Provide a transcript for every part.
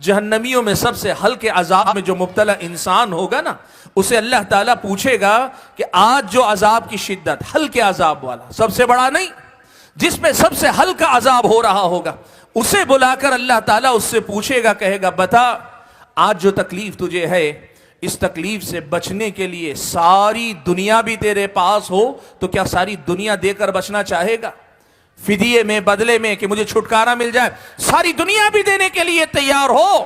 جہنمیوں میں سب سے ہلکے عذاب میں جو مبتلا انسان ہوگا نا، اسے اللہ تعالیٰ پوچھے گا کہ آج جو عذاب کی شدت، ہلکے عذاب والا، سب سے بڑا نہیں، جس میں سب سے ہلکا عذاب ہو رہا ہوگا، اسے بلا کر اللہ تعالیٰ اس سے پوچھے گا، کہے گا بتا آج جو تکلیف تجھے ہے، اس تکلیف سے بچنے کے لیے ساری دنیا بھی تیرے پاس ہو تو کیا ساری دنیا دے کر بچنا چاہے گا؟ فدیے میں، بدلے میں، کہ مجھے چھٹکارا مل جائے، ساری دنیا بھی دینے کے لیے تیار ہو؟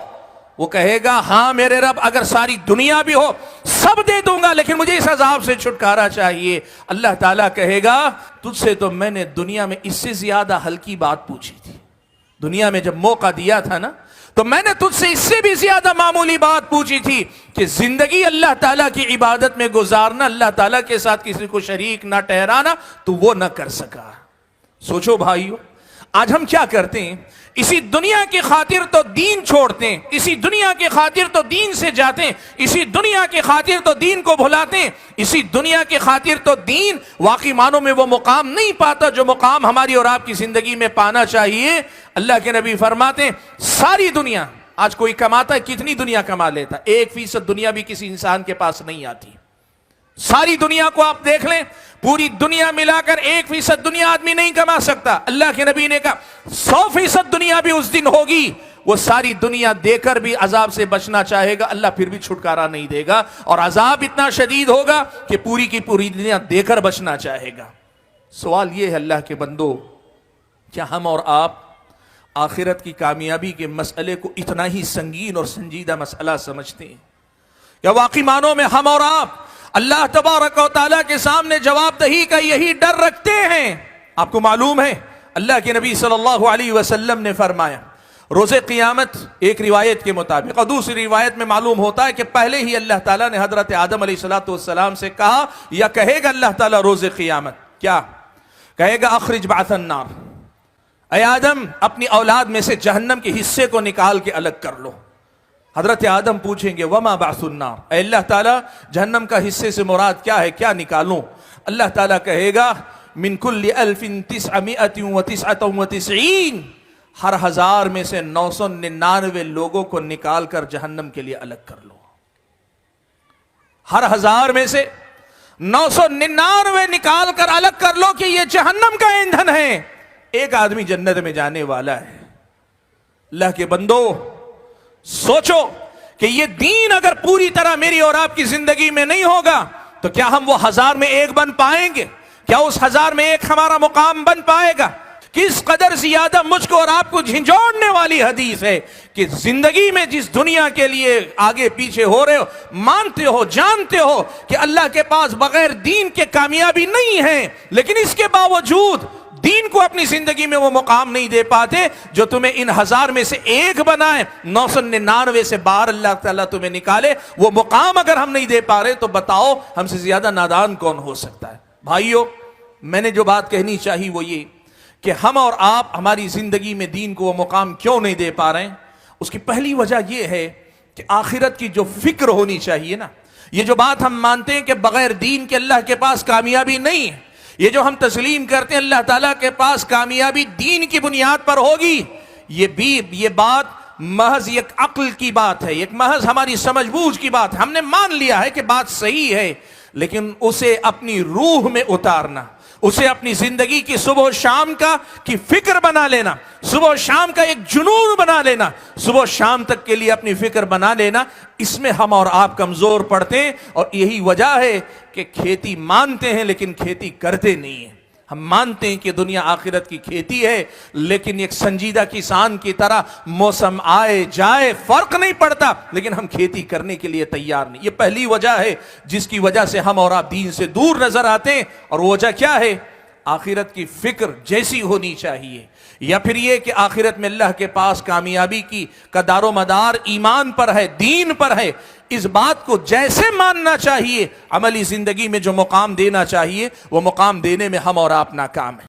وہ کہے گا ہاں میرے رب، اگر ساری دنیا بھی ہو سب دے دوں گا، لیکن مجھے اس عذاب سے چھٹکارا چاہیے۔ اللہ تعالیٰ کہے گا تجھ سے تو میں نے دنیا میں اس سے زیادہ ہلکی بات پوچھی تھی، دنیا میں جب موقع دیا تھا نا تو میں نے تجھ سے اس سے بھی زیادہ معمولی بات پوچھی تھی کہ زندگی اللہ تعالیٰ کی عبادت میں گزارنا، اللہ تعالیٰ کے ساتھ کسی کو شریک نہ ٹھہرانا، تو وہ نہ کر سکا۔ سوچو بھائیو، آج ہم کیا کرتے ہیں؟ اسی دنیا کی خاطر تو دین چھوڑتے ہیں، اسی دنیا کی خاطر تو دین سے جاتے ہیں، اسی دنیا کی خاطر تو دین کو بھلاتے ہیں، اسی دنیا کی خاطر تو دین واقعی معنوں میں وہ مقام نہیں پاتا جو مقام ہماری اور آپ کی زندگی میں پانا چاہیے۔ اللہ کے نبی فرماتے ہیں ساری دنیا، آج کوئی کماتا ہے، کتنی دنیا کما لیتا، 1% دنیا بھی کسی انسان کے پاس نہیں آتی۔ ساری دنیا کو آپ دیکھ لیں، پوری دنیا ملا کر 1% دنیا آدمی نہیں کما سکتا۔ اللہ کے نبی نے کہا 100% دنیا بھی اس دن ہوگی، وہ ساری دنیا دے کر بھی عذاب سے بچنا چاہے گا، اللہ پھر بھی چھٹکارا نہیں دے گا، اور عذاب اتنا شدید ہوگا کہ پوری کی پوری دنیا دے کر بچنا چاہے گا۔ سوال یہ ہے اللہ کے بندو، کیا ہم اور آپ آخرت کی کامیابی کے مسئلے کو اتنا ہی سنگین اور سنجیدہ مسئلہ سمجھتے ہیں؟ کیا واقعی معنوں میں ہم اور آپ اللہ تبارک و تعالیٰ کے سامنے جواب دہی کا یہی ڈر رکھتے ہیں؟ آپ کو معلوم ہے اللہ کے نبی صلی اللہ علیہ وسلم نے فرمایا روز قیامت، ایک روایت کے مطابق اور دوسری روایت میں معلوم ہوتا ہے کہ پہلے ہی اللہ تعالیٰ نے حضرت آدم علیہ السلام سے کہا یا کہے گا اللہ تعالیٰ روز قیامت، کیا کہے گا؟ اخرج بعث النار، اے آدم اپنی اولاد میں سے جہنم کے حصے کو نکال کے الگ کر لو۔ حضرت آدم پوچھیں گے وما بعث النار، اے اللہ تعالیٰ جہنم کا حصے سے مراد کیا ہے، کیا نکالوں؟ اللہ تعالیٰ کہے گا من کل 1999، ہر 1000 میں سے 999 لوگوں کو نکال کر جہنم کے لیے الگ کر لو۔ ہر 1000 میں سے 999 نکال کر الگ کر لو کہ یہ جہنم کا ایندھن ہے، ایک آدمی جنت میں جانے والا ہے۔ اللہ کے بندو سوچو کہ یہ دین اگر پوری طرح میری اور آپ کی زندگی میں نہیں ہوگا تو کیا ہم وہ 1000 میں ایک بن پائیں گے؟ کیا اس 1000 میں ایک ہمارا مقام بن پائے گا؟ کس قدر زیادہ مجھ کو اور آپ کو جھنجھوڑنے والی حدیث ہے کہ زندگی میں جس دنیا کے لیے آگے پیچھے ہو رہے ہو، مانتے ہو، جانتے ہو کہ اللہ کے پاس بغیر دین کے کامیابی نہیں ہے، لیکن اس کے باوجود دین کو اپنی زندگی میں وہ مقام نہیں دے پاتے جو تمہیں ان 1000 میں سے ایک بنائے، 999 سے باہر اللہ تعالیٰ تمہیں نکالے، وہ مقام اگر ہم نہیں دے پا رہے تو بتاؤ ہم سے زیادہ نادان کون ہو سکتا ہے؟ بھائیو، میں نے جو بات کہنی چاہی وہ یہ کہ ہم اور آپ ہماری زندگی میں دین کو وہ مقام کیوں نہیں دے پا رہے ہیں؟ اس کی پہلی وجہ یہ ہے کہ آخرت کی جو فکر ہونی چاہیے نا، یہ جو بات ہم مانتے ہیں کہ بغیر دین کے اللہ کے پاس کامیابی نہیں ہے، یہ جو ہم تسلیم کرتے ہیں اللہ تعالیٰ کے پاس کامیابی دین کی بنیاد پر ہوگی، یہ بات محض ایک عقل کی بات ہے، ایک محض ہماری سمجھ بوجھ کی بات ہے۔ ہم نے مان لیا ہے کہ بات صحیح ہے، لیکن اسے اپنی روح میں اتارنا، اسے اپنی زندگی کی صبح و شام کی فکر بنا لینا، صبح و شام کا ایک جنون بنا لینا، صبح و شام تک کے لیے اپنی فکر بنا لینا، اس میں ہم اور آپ کمزور پڑتے ہیں۔ اور یہی وجہ ہے کہ کھیتی مانتے ہیں لیکن کھیتی کرتے نہیں ہیں۔ ہم مانتے ہیں کہ دنیا آخرت کی کھیتی ہے، لیکن ایک سنجیدہ کسان کی طرح موسم آئے جائے فرق نہیں پڑتا، لیکن ہم کھیتی کرنے کے لیے تیار نہیں۔ یہ پہلی وجہ ہے جس کی وجہ سے ہم اور آپ دین سے دور نظر آتے ہیں۔ اور وہ وجہ کیا ہے؟ آخرت کی فکر جیسی ہونی چاہیے، یا پھر یہ کہ آخرت میں اللہ کے پاس کامیابی کا دار و مدار ایمان پر ہے، دین پر ہے، اس بات کو جیسے ماننا چاہیے، عملی زندگی میں جو مقام دینا چاہیے وہ مقام دینے میں ہم اور آپ ناکام ہیں۔